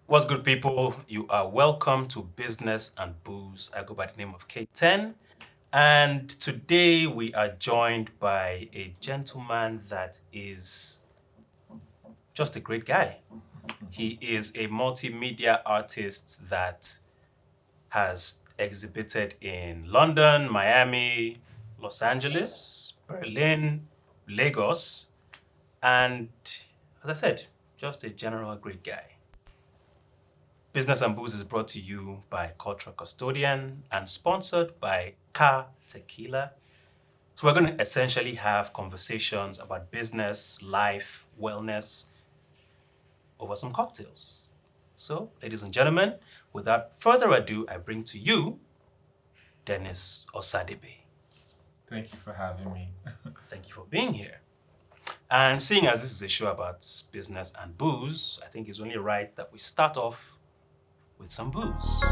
What's good, people? You are welcome to Business and Booze. I go by the name of K10. And today we are joined by a gentleman that is just a great guy. He is a multimedia artist that has exhibited in London, Miami, Los Angeles, Berlin, Lagos, and as I said, just a general great guy. Business and Booze is brought to you by Culture Custodian and sponsored by Car Tequila. So we're going to essentially have conversations about business, life, wellness over some cocktails. So, ladies and gentlemen, without further ado, I bring to you Dennis Osadebe. Thank you for having me. Thank you for being here. And seeing as this is a show about business and booze, I think it's only right that we start off with some booze.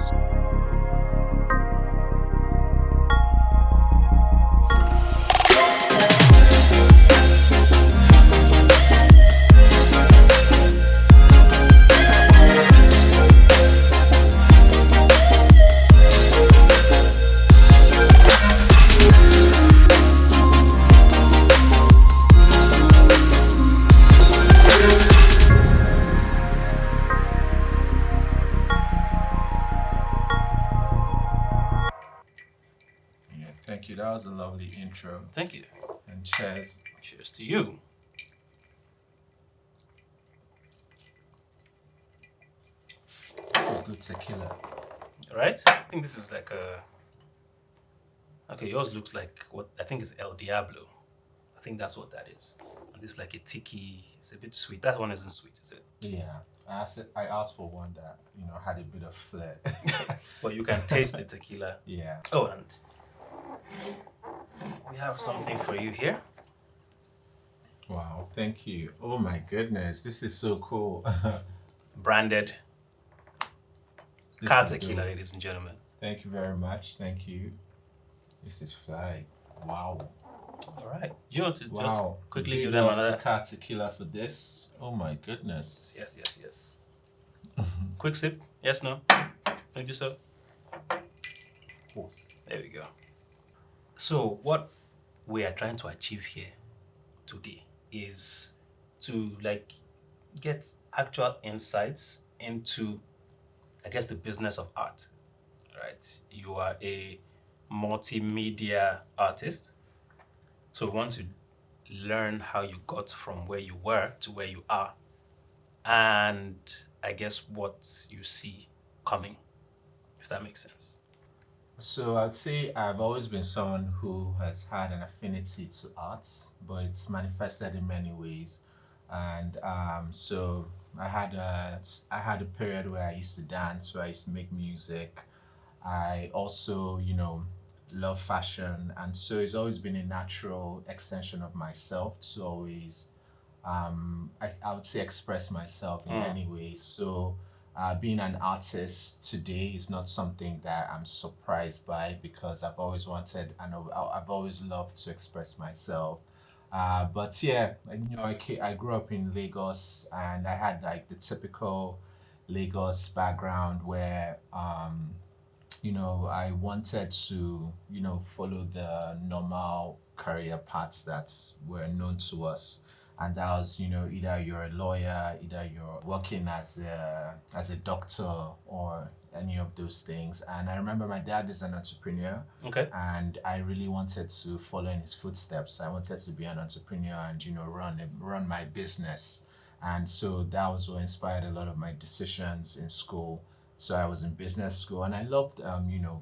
Yeah, thank you. That was a lovely intro. Thank you. And cheers. Cheers to you. This is good tequila. Right? I think this is like a. Okay, yours looks like what I think is El Diablo. I think that's what that is. And this is like a tiki. It's a bit sweet. That one isn't sweet, is it? Yeah. I asked for one that, had a bit of flair. But you can taste the tequila. Yeah. Oh, and we have something for you here. Wow. Thank you. Oh my goodness. This is so cool. Branded This Car is Tequila, good. ladies and gentlemen. Thank you very much. Thank you. This is fly. Wow. All right. You want to just Wow. quickly Big give them love to another. car tequila for this. Oh my goodness. Yes. Quick sip. Yes, no? Maybe so. Pause. There we go. So, what we are trying to achieve here today is to get actual insights into, I guess, the business of art. Right? You are a multimedia artist, so we want to learn how you got from where you were to where you are, and I guess what you see coming, if that makes sense. So I'd say I've always been someone who has had an affinity to arts, but it's manifested in many ways. And so I had a period where I used to dance, where I used to make music. I also, love fashion, and so it's always been a natural extension of myself to always I would say express myself in any way. So being an artist today is not something that I'm surprised by because I've always wanted and I've always loved to express myself. But yeah, I grew up in Lagos and I had like the typical Lagos background where I wanted to, follow the normal career paths that were known to us. And that was, either you're a lawyer, either you're working as a doctor or any of those things. And I remember my dad is an entrepreneur Okay. and I really wanted to follow in his footsteps. I wanted to be an entrepreneur and, run my business. And so that was what inspired a lot of my decisions in school. So I was in business school and I loved,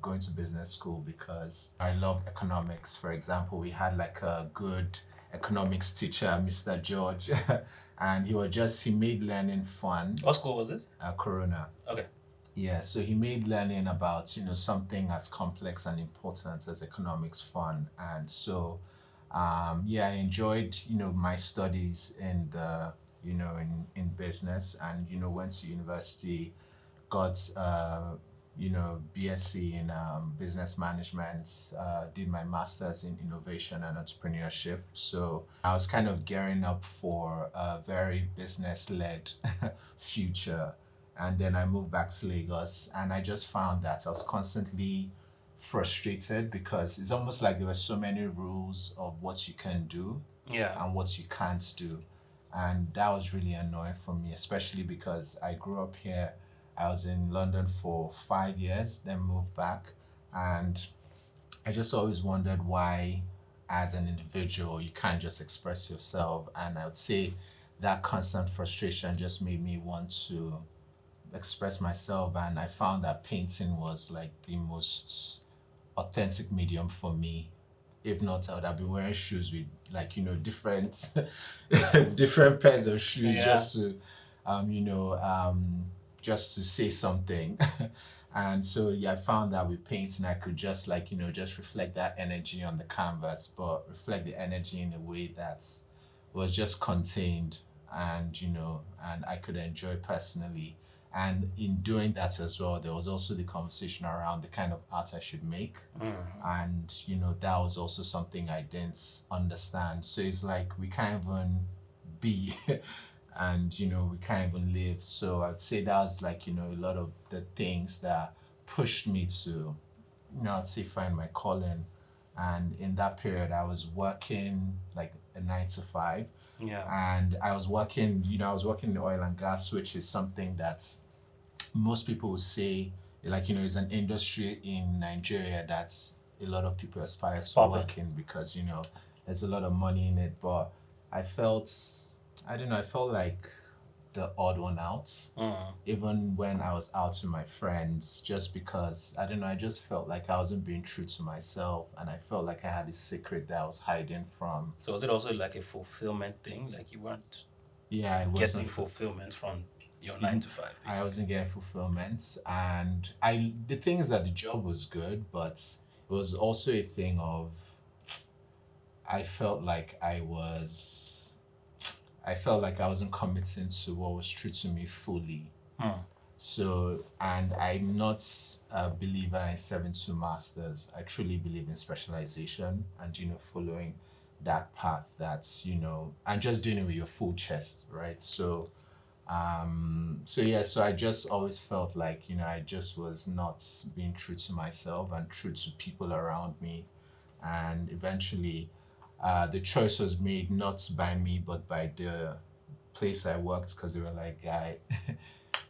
going to business school because I loved economics. For example, we had like a good economics teacher, Mr. George, and he made learning fun. What school was this? Corona. Okay. Yeah, so he made learning about, something as complex and important as economics fun. And so, yeah, I enjoyed, my studies in in business and, went to university, got BSc in business management, did my master's in innovation and entrepreneurship. So I was kind of gearing up for a very business led future. and then I moved back to Lagos, and I just found that I was constantly frustrated because it's almost like there were so many rules of what you can do Yeah. and what you can't do. And that was really annoying for me, especially because I grew up here. I was in London for 5 years, then moved back. And I just always wondered why, as an individual, you can't just express yourself. And I would say that constant frustration just made me want to express myself. And I found that painting was like the most authentic medium for me. If not, I would have been wearing shoes with, like, different different pairs of shoes Yeah. um, you know, um, just to say something. And so yeah, I found that with painting, I could just, like, just reflect that energy on the canvas, but reflect the energy in a way that was just contained, and and I could enjoy personally. And in doing that as well, there was also the conversation around the kind of art I should make. Mm. And that was also something I didn't understand. So it's like we can't even be and we can't even live. So I'd say that was, like, a lot of the things that pushed me to, I'd say, find my calling. And in that period, I was working like a 9 to 5, Yeah. and I was working in oil and gas, which is something that most people would say, like, is an industry in Nigeria that a lot of people aspire It's to popping. work in, because there's a lot of money in it. But I felt, I don't know, I felt like the odd one out, Mm. even when I was out with my friends, just because, I don't know, I just felt like I wasn't being true to myself, and I felt like I had a secret that I was hiding from. So was it also like a fulfillment thing? Like you weren't Yeah, it getting wasn't. fulfillment from your 9 to 5, I basically. wasn't getting fulfillment, and the thing is that the job was good, but it was also a thing of, I felt like I felt like I wasn't committing to what was true to me fully. Mm. So, and I'm not a believer in 7-2 masters. I truly believe in specialization, and following that path, that's and just doing it with your full chest, right? So so yeah, so I just always felt like, I just was not being true to myself and true to people around me. And eventually, the choice was made not by me, but by the place I worked, because they were like, guy,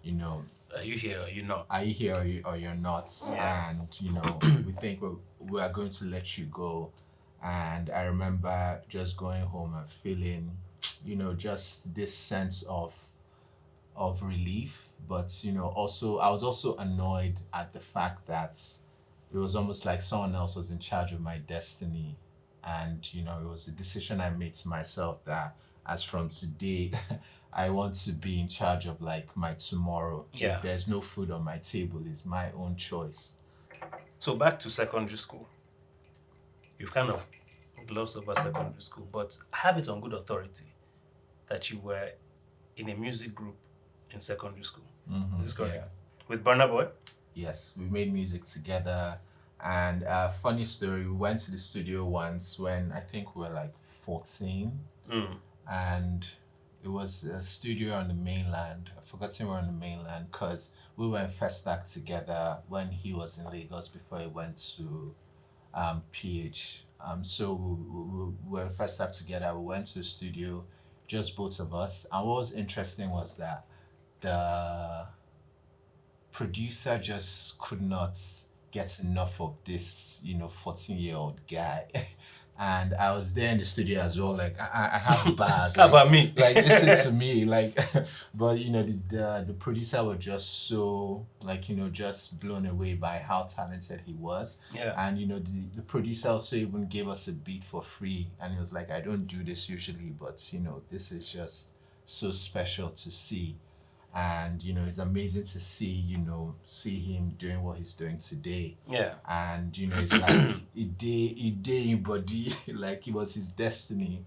you know, Are you here or you not? are you here, or you're not? Yeah. And, we think we are going to let you go. And I remember just going home and feeling, just this sense of relief. But also I was also annoyed at the fact that it was almost like someone else was in charge of my destiny. And it was a decision I made to myself that, as from today, I want to be in charge of, like, my tomorrow. If Yeah. there's no food on my table, it's my own choice. So back to secondary school. You've kind of glossed over secondary school, but I have it on good authority that you were in a music group in secondary school. Is this correct? Yeah. With Burna Boy? Yes, we made music together. And funny story, we went to the studio once when I think we were like 14, Mm. and it was a studio on the mainland. I've forgotten we're on the mainland, because we were in Festac together when he was in Lagos before he went to PH. So we were in Festac together. We went to the studio, just both of us. And what was interesting was that the producer just could not get enough of this, 14-year-old guy. And I was there in the studio as well, like, I have bars, How like, about me? listen to me, like. But the producer was just so, like, just blown away by how talented he was. Yeah. And the producer also even gave us a beat for free, and he was like, I don't do this usually, but this is just so special to see. And it's amazing to see him doing what he's doing today. Yeah. And it's like a day in body, like it was his destiny.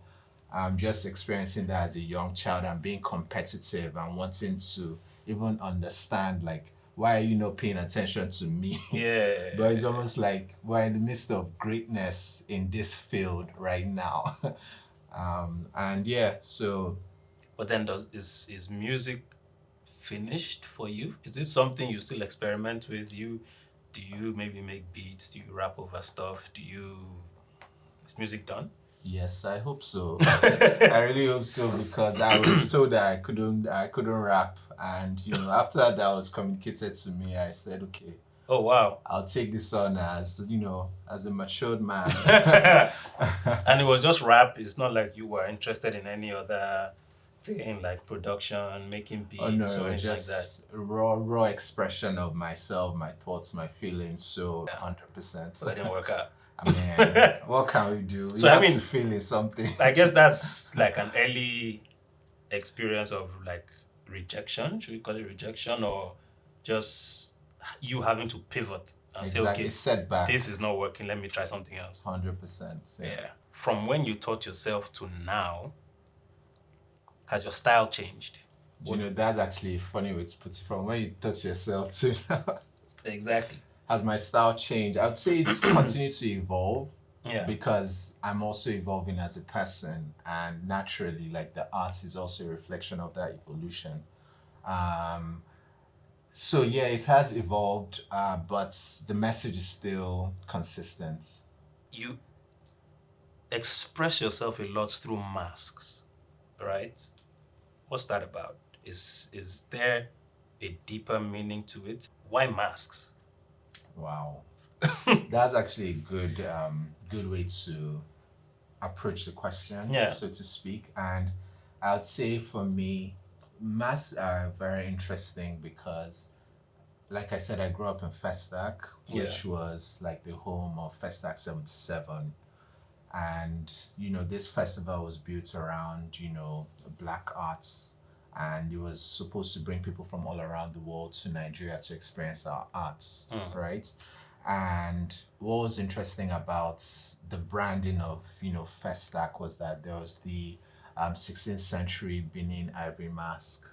Just experiencing that as a young child and being competitive and wanting to even understand, like, why are you not paying attention to me? Yeah. But it's almost like we're in the midst of greatness in this field right now. And yeah, so But then is music finished for you? Is this something you still experiment with? Do you maybe make beats? Do you rap over stuff? Is music done? Yes, I hope so. I really hope so because I was told that I couldn't rap, and after that was communicated to me, I said, okay, Oh wow. I'll take this on as as a matured man. And it was just rap. It's not like you were interested in any other thing like production, making Oh no, beats it or was anything like that. just raw expression of myself, my thoughts, my feelings. So Yeah. 100%. So it didn't work out. I mean, what can we do? So You I have mean, to feel in something. I guess that's like an early experience of like rejection. Should we call it rejection or just you having to pivot and say, Exactly, okay, setback. this is not working. Let me try something else. 100%. Yeah. Yeah. From when you taught yourself to now, has your style changed? That's actually a funny way to put it. From when you touch yourself to now, Exactly. has my style changed? I would say it's continued to evolve Yeah. because I'm also evolving as a person, and naturally, like the art is also a reflection of that evolution. Um, so yeah, it has evolved, but the message is still consistent. You express yourself a lot through masks, right? What's that about? Is there a deeper meaning to it? Why masks? Wow, that's actually a good way to approach the question, Yeah. so to speak. And I'd say for me, masks are very interesting because, like I said, I grew up in Festac, which was like the home of Festac 77. And, this festival was built around, black arts. And it was supposed to bring people from all around the world to Nigeria to experience our arts, right? And what was interesting about the branding of, Festac was that there was the 16th century Benin ivory mask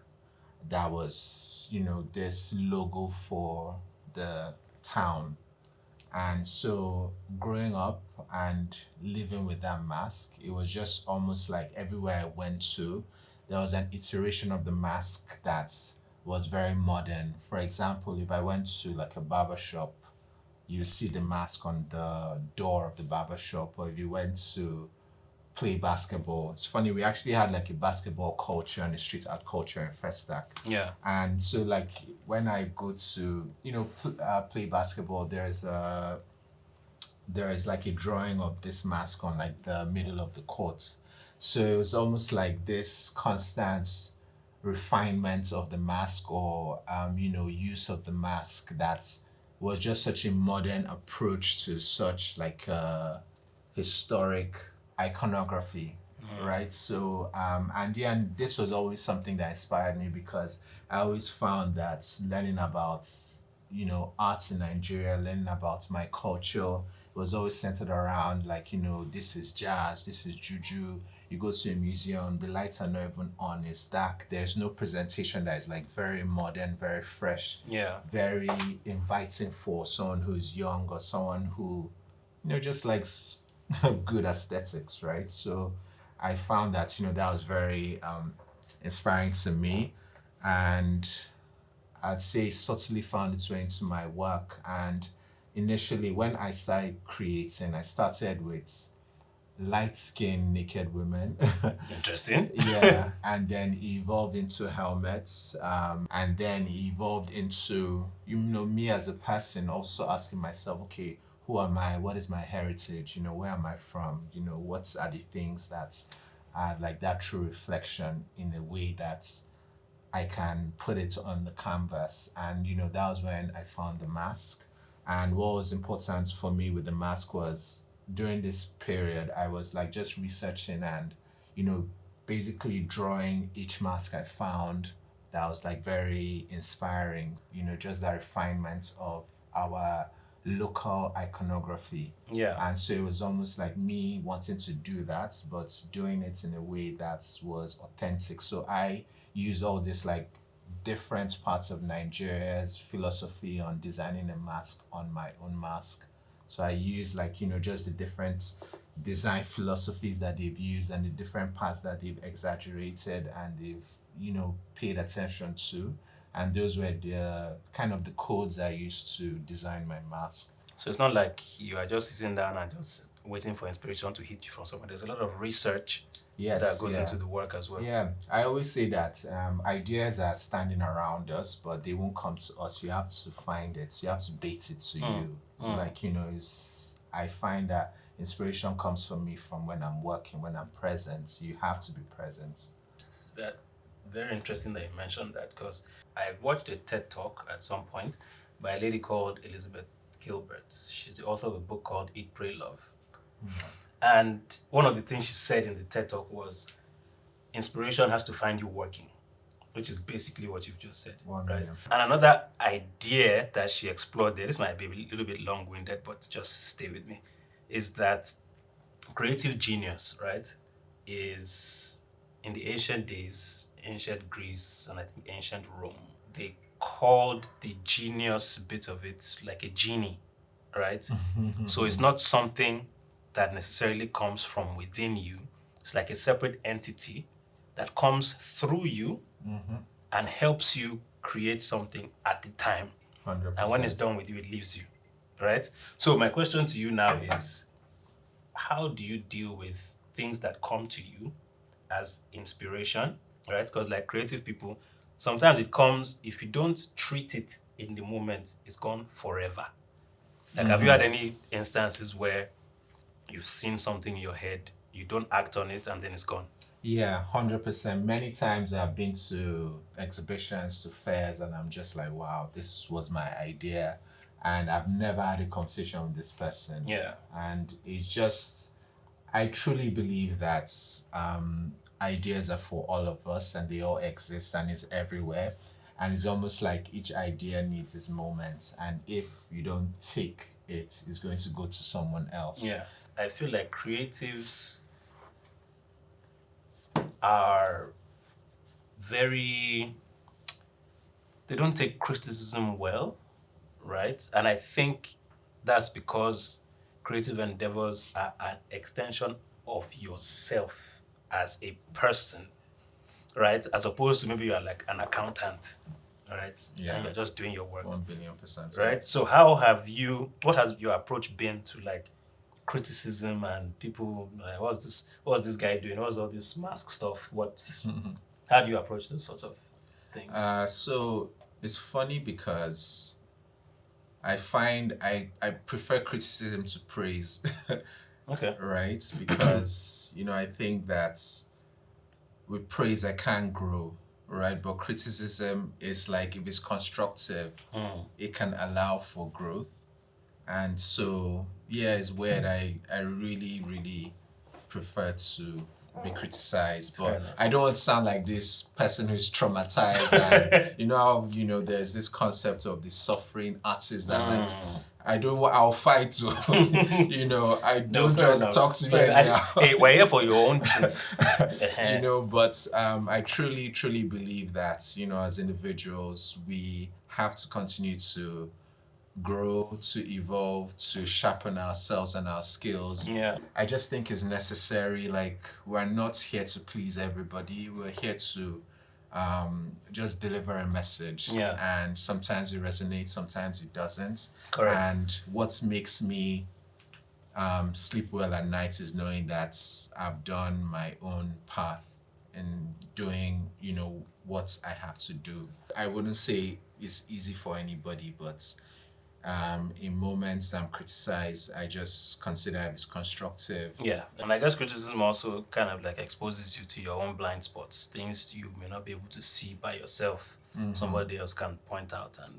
that was, this logo for the town. And so growing up and living with that mask, it was just almost like everywhere I went to, there was an iteration of the mask that was very modern. For example, if I went to like a barber shop, you see the mask on the door of the barber shop, or if you went to play basketball. It's funny, we actually had like a basketball culture and a street art culture in Festac. Yeah. And so like when I go to, play basketball, there is like a drawing of this mask on like the middle of the court. So it was almost like this constant refinement of the mask, or use of the mask that was just such a modern approach to such like a historic iconography, right? So and yeah, and this was always something that inspired me because I always found that learning about art in Nigeria, learning about my culture was always centered around like this is jazz, this is juju. You go to a museum, the lights are not even on, it's dark, there's no presentation that is like very modern, very fresh, Yeah. very inviting for someone who's young or someone who just likes good aesthetics, right? So I found that that was very inspiring to me, and I'd say subtly found its way into my work. And initially, when I started creating, I started with light skinned naked women. Interesting. Yeah, and then it evolved into helmets, and then it evolved into me as a person also asking myself, okay, who am I? What is my heritage? Where am I from? What are the things that are like that true reflection in a way that I can put it on the canvas. And that was when I found the mask. And what was important for me with the mask was during this period, I was like just researching and, you know, basically drawing each mask I found that was like very inspiring, just that refinement of our local iconography. Yeah. And so it was almost like me wanting to do that, but doing it in a way that was authentic. So I use all this like different parts of Nigeria's philosophy on designing a mask on my own mask. So I use like, just the different design philosophies that they've used and the different parts that they've exaggerated and they've, paid attention to. and those were the kind of the codes I used to design my mask. So it's not like you are just sitting down and just waiting for inspiration to hit you from somewhere. There's a lot of research that Yes, goes yeah. into the work as well. Yeah, I always say that ideas are standing around us, but they won't come to us. You have to find it. You have to bait it to you. Like, it's, I find that inspiration comes from me from when I'm working, when I'm present. You have to be present. That very interesting that you mentioned that, because I watched a TED talk at some point by a lady called Elizabeth Gilbert. She's the author of a book called Eat, Pray, Love. And one of the things she said in the TED talk was inspiration has to find you working, which is basically what you've just said. One Right. million. And another idea that she explored there, this might be a little bit long-winded, but just stay with me, is that creative genius, right, is in the ancient days, ancient Greece, and I think ancient Rome, they called the genius bit of it like a genie, right? So it's not something that necessarily comes from within you. It's like a separate entity that comes through you and helps you create something at the time. 100%. And when it's done with you, it leaves you, right? So my question to you now is, how do you deal with things that come to you as inspiration, right? Because like creative people, sometimes it comes, if you don't treat it in the moment, it's gone forever. Like, have you had any instances where you've seen something in your head, you don't act on it, and then it's gone? Yeah, 100%. Many times I've been to exhibitions, to fairs, and I'm just like, wow, this was my idea. And I've never had a conversation with this person. Yeah. And it's just, I truly believe that ideas are for all of us and they all exist and it's everywhere. And it's almost like each idea needs its moments. And if you don't take it, it's going to go to someone else. Yeah. I feel like creatives are very, they don't take criticism well, right? And I think that's because creative endeavors are an extension of yourself as a person, right? As opposed to maybe you're like an accountant, right? Yeah. And you're just doing your work, 1 billion%. right? So what has your approach been to like criticism and people like, what's this guy doing? What's all this mask stuff? How do you approach those sorts of things? So it's funny because I find I prefer criticism to praise. Okay. Right? Because, I think that with praise I can grow, right? But criticism is like, if it's constructive, it can allow for growth. And so, yeah, it's weird. I really, really prefer to be criticized, but I don't want to sound like this person who's traumatized. And there's this concept of the suffering artist that I'll fight to, I don't just talk to me anyhow. Hey, we're here for your own truth. But I truly, truly believe that, as individuals, we have to continue to grow, to evolve, to sharpen ourselves and our skills. Yeah. I just think it's necessary. Like, we're not here to please everybody. We're here to just deliver a message. Yeah. And sometimes it resonates, sometimes it doesn't. Correct. And what makes me sleep well at night is knowing that I've done my own path in doing, what I have to do. I wouldn't say it's easy for anybody, but in moments that I'm criticized, I just consider it as constructive. Yeah, and I guess criticism also kind of like exposes you to your own blind spots, things you may not be able to see by yourself. Somebody else can point out, and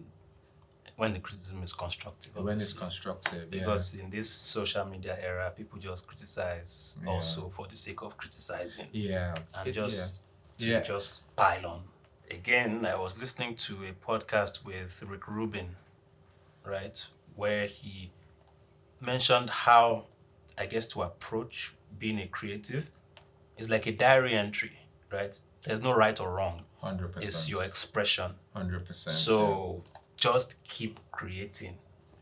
when the criticism is constructive. When it's constructive, because in this social media era, people just criticize also for the sake of criticizing. Yeah. And just pile on. Again, I was listening to a podcast with Rick Rubin, right, where he mentioned how, I guess, to approach being a creative is like a diary entry, right? There's no right or wrong. 100%. It's your expression. 100%. So just keep creating.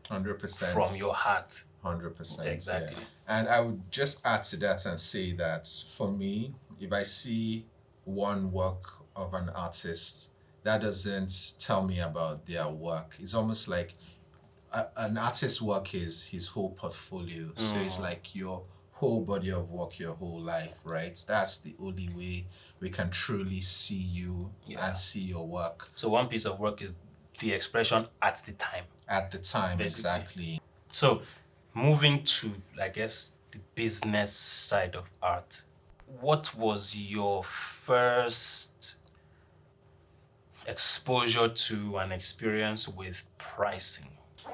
100%. From your heart. 100%. Exactly. Yeah. And I would just add to that and say that for me, if I see one work of an artist that doesn't tell me about their work. It's almost like an artist's work is his whole portfolio. So it's like your whole body of work, your whole life, right? That's the only way we can truly see you and see your work. So one piece of work is the expression at the time. At the time, Basically. exactly. So moving to, I guess, the business side of art, what was your first exposure to an experience with pricing?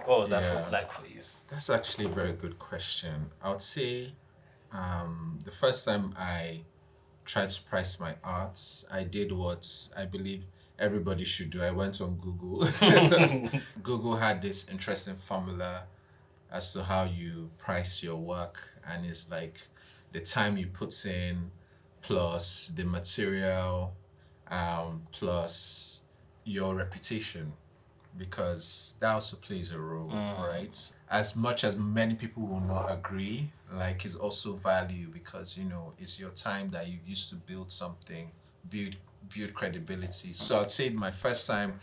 What was that like for you? That's actually a very good question. I would say the first time I tried to price my arts, I did what I believe everybody should do. I went on Google. Google had this interesting formula as to how you price your work, and it's like the time you put in plus the material plus your reputation, because that also plays a role, right? As much as many people will not agree, like it's also value because it's your time that you used to build something, build credibility. So I'd say my first time,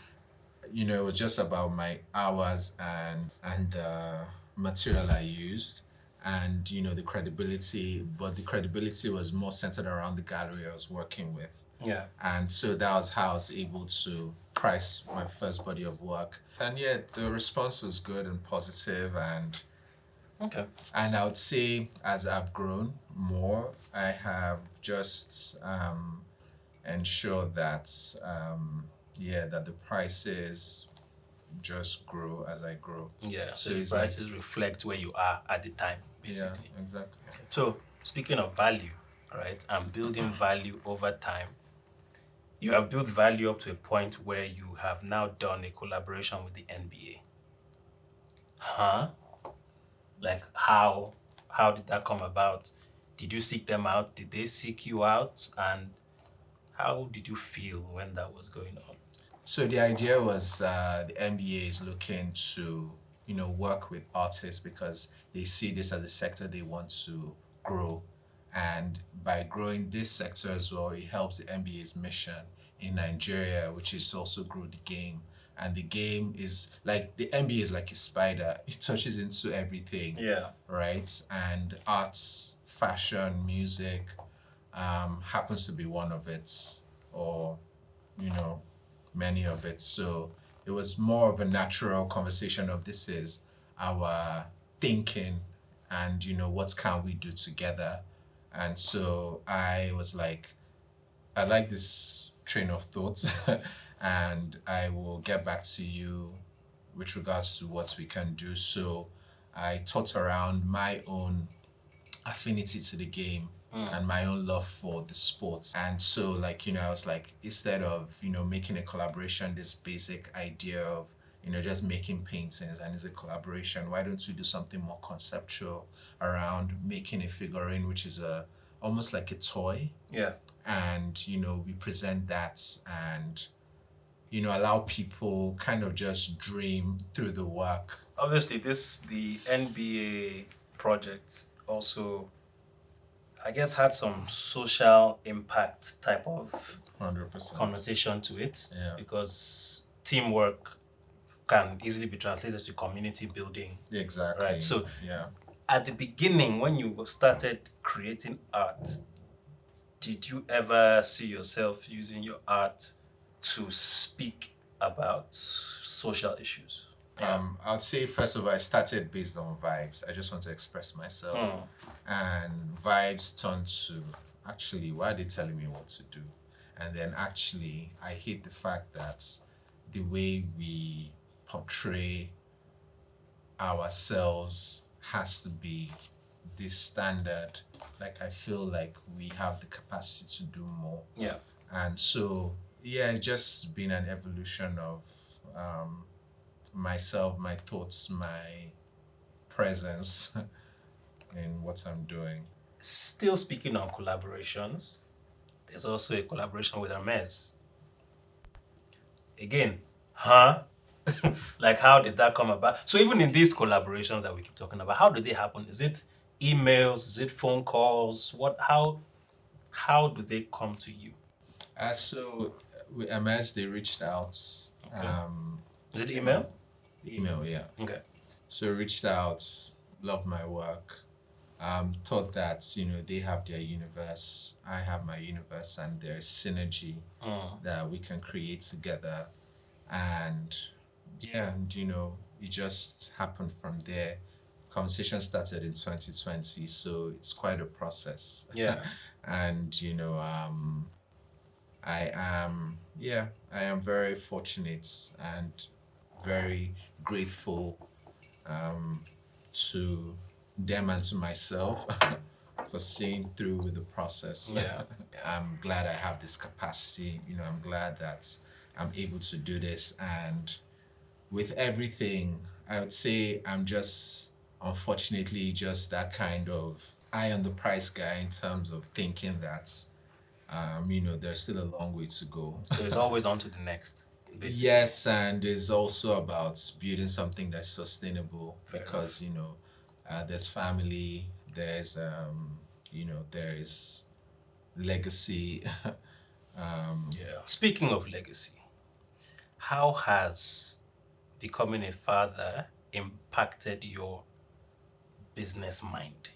it was just about my hours and the material I used and the credibility, but the credibility was more centered around the gallery I was working with. Yeah. And so that was how I was able to price my first body of work. And yeah, the response was good and positive, and Okay. and I would say as I've grown more, I have just ensured that that the prices just grow as I grow. Yeah. So So the it's like prices reflect where you are at the time, basically. exactly. So speaking of value, right, and building value over time, you have built value up to a point where you have now done a collaboration with the NBA. Huh? Like how did that come about? Did you seek them out? Did they seek you out? And how did you feel when that was going on? So the idea was the NBA is looking to work with artists because they see this as a sector they want to grow, and by growing this sector as well, it helps the NBA's mission in Nigeria, which is to also grow the game. And the game is like the NBA is like a spider; it touches into everything, Yeah. right? And arts, fashion, music happens to be one of it, or you know many of it. So it was more of a natural conversation of this is our thinking and what can we do together. And so I was like, I like this train of thought and I will get back to you with regards to what we can do. So I thought around my own affinity to the game and my own love for the sports. And so, like, I was like, instead of, making a collaboration, this basic idea of, just making paintings and it's a collaboration, why don't we do something more conceptual around making a figurine, which is almost like a toy? Yeah. And, we present that and, allow people kind of just dream through the work. Obviously, the NBA project also, I guess, had some social impact type of 100%. connotation to it. Yeah. Because teamwork can easily be translated to community building. Exactly. Right. So yeah. At the beginning, when you started creating art, did you ever see yourself using your art to speak about social issues? I'd say first of all, I started based on vibes. I just want to express myself, and vibes turned to actually, why are they telling me what to do? And then actually, I hate the fact that the way we portray ourselves has to be this standard. Like I feel like we have the capacity to do more. Yeah. And so yeah, it's just been an evolution of myself, my thoughts, my presence in what I'm doing. Still speaking on collaborations, there's also a collaboration with Hermes. Again, huh? Like, how did that come about? So even in these collaborations that we keep talking about, how do they happen? Is it emails? Is it phone calls? How do they come to you? So with MS, they reached out. Okay. Is it You email? know, email, yeah. Okay. So reached out, loved my work. Thought that they have their universe, I have my universe, and there's synergy Mm. that we can create together. And yeah, and it just happened from there. Conversation started in 2020, so it's quite a process. Yeah. And I am very fortunate and very grateful um, to them and to myself for seeing through with the process. Yeah. Yeah. I'm glad I have this capacity. I'm glad that I'm able to do this. And with everything, I would say I'm just, unfortunately, just that kind of eye on the price guy in terms of thinking that, there's still a long way to go. So it's always on to the next, basically. Yes, and it's also about building something that's sustainable Fair because there's family, there's legacy. Yeah. Speaking of legacy, how has becoming a father impacted your business mind,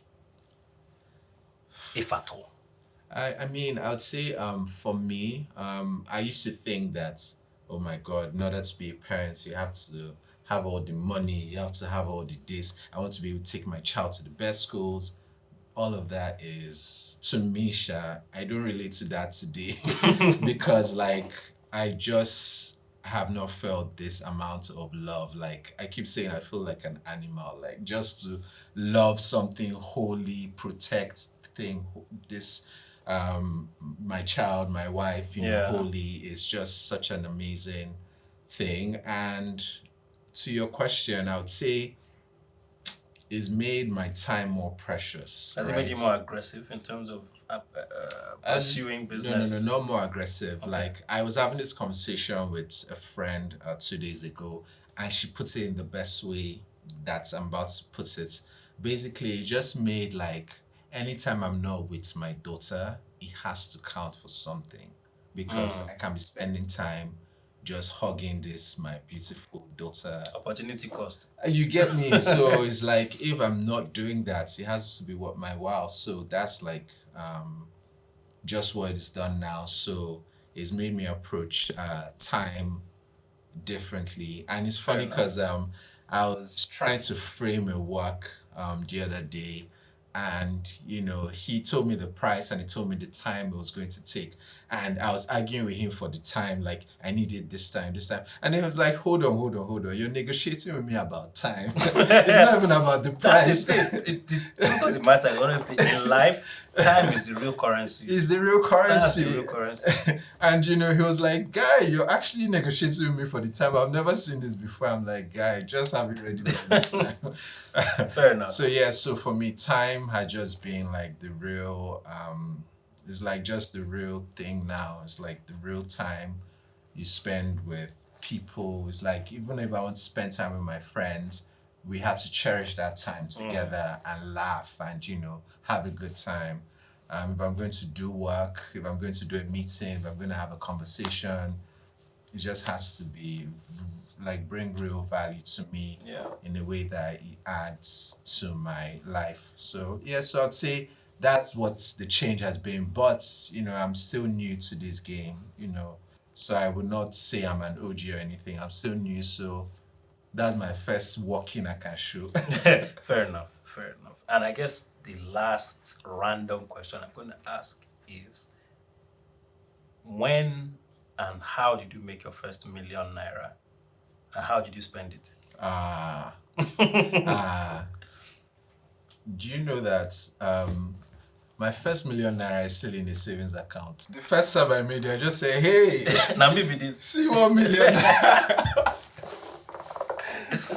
if at all? I mean, I would say for me, I used to think that, oh my God, in order to be a parent, you have to have all the money, you have to have all the this. I want to be able to take my child to the best schools. All of that is to me, Sha. I don't relate to that today because like I just have not felt this amount of love. Like I keep saying, I feel like an animal. Like just to love something holy, protect thing, this my child, my wife, Yeah. holy is just such an amazing thing. And to your question, I would say it's made my time more precious, Has it made you more aggressive in terms of pursuing No, no, no, business? not more aggressive. Okay. Like I was having this conversation with a friend 2 days ago, and she puts it in the best way that I'm about to put it. Basically, it just made like anytime I'm not with my daughter, it has to count for something because I can be spending time just hugging this my beautiful daughter. Opportunity cost. You get me? So it's like if I'm not doing that, it has to be what my wow. So that's like just what it's done now. So it's made me approach time differently. And it's funny enough. because I was trying to frame a work the other day, and he told me the price and he told me the time it was going to take, and I was arguing with him for the time, like I needed this time, and he was like, hold on, you're negotiating with me about time. It's not even about the price. That's the truth of the matter is, honestly, in life, time is the real currency. It's the real That's the currency. real currency. And he was like, guy, you're actually negotiating with me for the time. I've never seen this before. I'm like, guy, just have it ready for this time. Fair enough. So yeah, so for me, time had just been like the real it's like just the real thing now. It's like the real time you spend with people. It's like even if I want to spend time with my friends, we have to cherish that time together and laugh and have a good time. If I'm going to do work, if I'm going to do a meeting, if I'm going to have a conversation, it just has to be like bring real value to me Yeah. in a way that it adds to my life. So yeah, so I'd say that's what the change has been. But I'm still new to this game. So I would not say I'm an OG or anything. I'm still new, so that's my first walking I can show. Fair enough. Fair enough. And I guess the last random question I'm going to ask is, when and how did you make your first million naira? And how did you spend it? Do you know that my first million naira is still in the savings account? The first time I made it, I just say, hey, Now maybe this. see 1 million naira.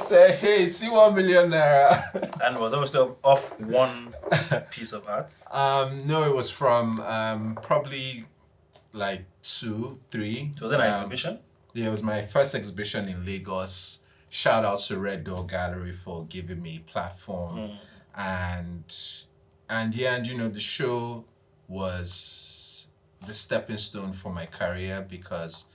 Say, hey, see 1 million naira. And was also off one piece of art. No, it was from probably like 2, 3. It was an exhibition. Yeah, it was my first exhibition in Lagos. Shout out to Red Door Gallery for giving me a platform. And the show was the stepping stone for my career because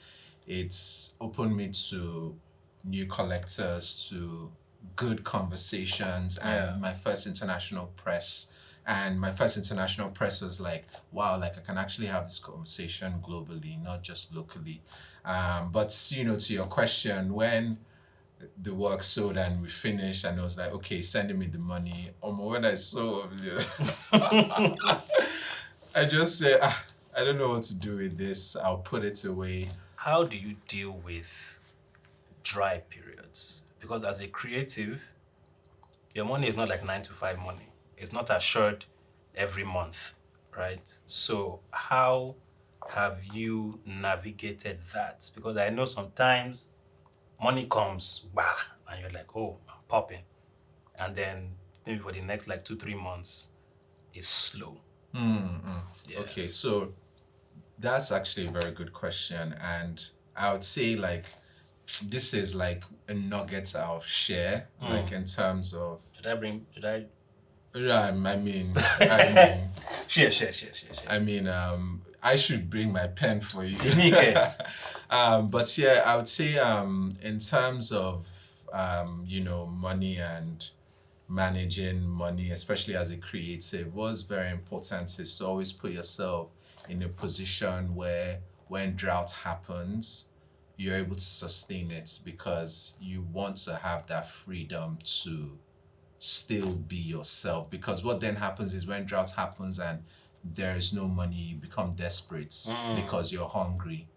it's opened me to new collectors, to good conversations, Yeah. and my first international press. And my first international press was like, wow, like I can actually have this conversation globally, not just locally. But to your question, when the work sold and we finished, and I was like, okay, sending me the money. When I saw, I just said, I don't know what to do with this. I'll put it away. How do you deal with dry periods? Because as a creative, your money is not like 9 to 5 money. It's not assured every month, right? So how have you navigated that? Because I know sometimes money comes, bah, and you're like, oh, I'm popping. And then maybe for the next like 2, 3 months, it's slow. Yeah. Okay, so that's actually a very good question. And I would say, like, this is like a nugget I'll share, like in terms of. Should I? I mean, I Share. mean, I should bring my pen for you. Okay. But yeah, I would say, in terms of, money and managing money, especially as a creative, what's very important is to always put yourself in a position where when drought happens, you're able to sustain it because you want to have that freedom to still be yourself. Because what then happens is when drought happens and there is no money, you become desperate because you're hungry.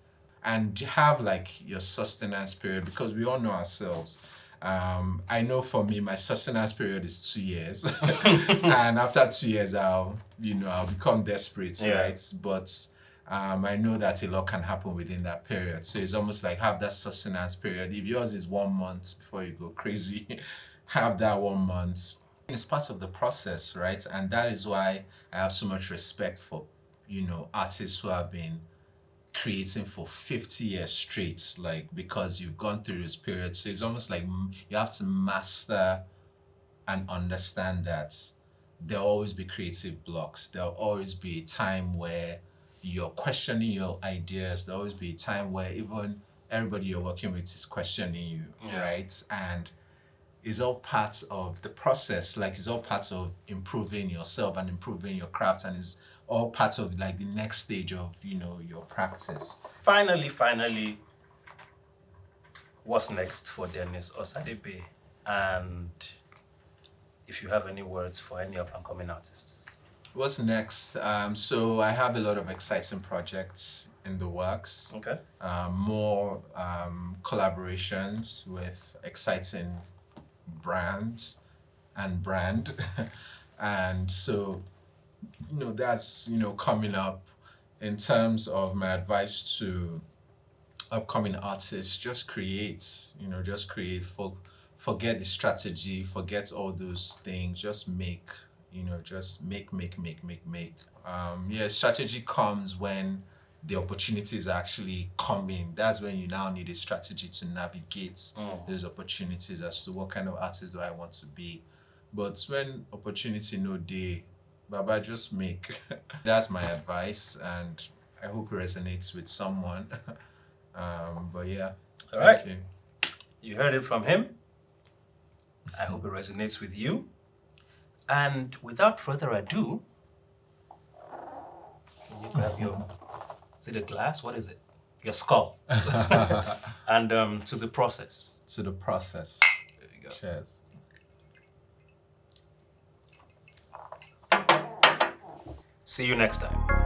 And have like your sustenance period because we all know ourselves. I know for me, my sustenance period is 2 years, and after 2 years, I'll become desperate, right? But I know that a lot can happen within that period. So it's almost like have that sustenance period. If yours is 1 month before you go crazy, have that 1 month. It's part of the process, right? And that is why I have so much respect for, artists who have been creating for 50 years straight, like because you've gone through this period. So it's almost like you have to master and understand that there'll always be creative blocks. There'll always be a time where you're questioning your ideas. There'll always be a time where even everybody you're working with is questioning you, right? And it's all part of the process. Like it's all part of improving yourself and improving your craft, and it's all part of like the next stage of your practice. Finally, what's next for Dennis Osadebe? And if you have any words for any up and coming artists. What's next? So I have a lot of exciting projects in the works. Okay. More collaborations with exciting brands and brand. And so, that's, coming up. In terms of my advice to upcoming artists, just create, forget the strategy, forget all those things, just make, just make. Strategy comes when the opportunities are actually coming. That's when you now need a strategy to navigate those opportunities as to what kind of artist do I want to be. But when opportunity no day, Baba, just make. That's my advice, and I hope it resonates with someone. But yeah, All thank right. you. You heard it from him. I hope it resonates with you. And without further ado, can you grab your, is it a glass? What is it? Your skull. And to the process. To the process. There you go. Cheers. See you next time.